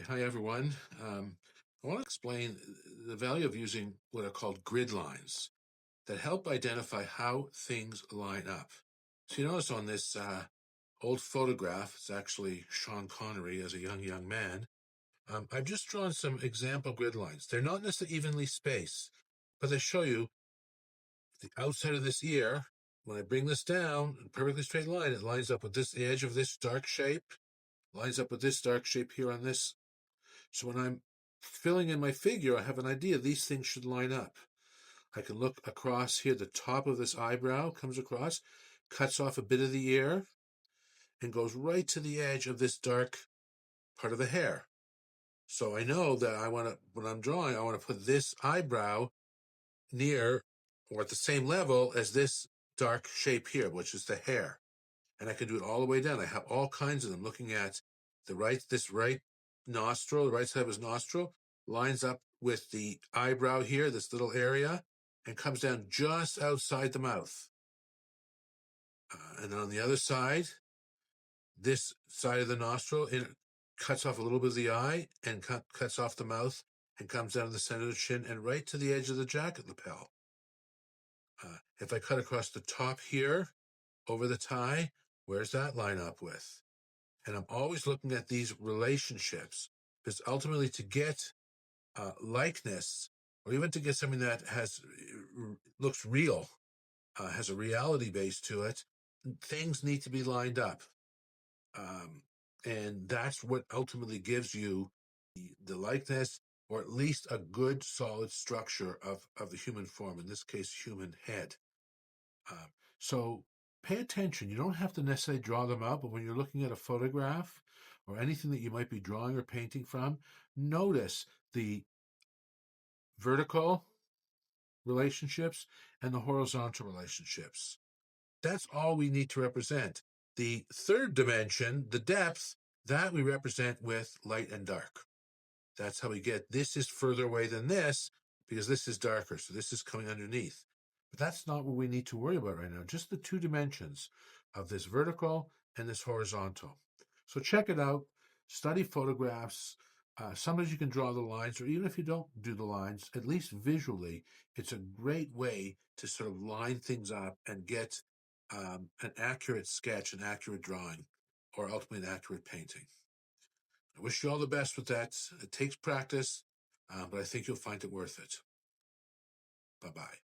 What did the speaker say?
Hi everyone. I want to explain the value of using what are called grid lines that help identify how things line up. So you notice on this old photograph, it's actually Sean Connery as a young man. I've just drawn some example grid lines. They're not necessarily evenly spaced, but they show you the outside of this ear. When I bring this down, a perfectly straight line, it lines up with this edge of this dark shape, lines up with this dark shape here on this. So when I'm filling in my figure, I have an idea these things should line up. I can look across here, the top of this eyebrow comes across, cuts off a bit of the ear, and goes right to the edge of this dark part of the hair. So I know that when I'm drawing, I want to put this eyebrow near or at the same level as this dark shape here, which is the hair. And I can do it all the way down. I have all kinds of them looking at this right nostril, the right side of his nostril, lines up with the eyebrow here, this little area, and comes down just outside the mouth. And then on the other side, this side of the nostril, it cuts off a little bit of the eye and cuts off the mouth and comes down to the center of the chin and right to the edge of the jacket lapel. If I cut across the top here, over the tie, where's that line up with? And I'm always looking at these relationships because ultimately to get likeness or even to get something that looks real, has a reality base to it, things need to be lined up. And that's what ultimately gives you the likeness or at least a good solid structure of the human form, in this case, human head. So pay attention. You don't have to necessarily draw them out, but when you're looking at a photograph or anything that you might be drawing or painting from, notice the vertical relationships and the horizontal relationships. That's all we need to represent. The third dimension, the depth, that we represent with light and dark. That's how we get this is further away than this because this is darker, so this is coming underneath. But that's not what we need to worry about right now, just the two dimensions of this vertical and this horizontal. So check it out, study photographs. Sometimes you can draw the lines, or even if you don't do the lines, at least visually, it's a great way to sort of line things up and get an accurate sketch, an accurate drawing, or ultimately an accurate painting. I wish you all the best with that. It takes practice, but I think you'll find it worth it. Bye-bye.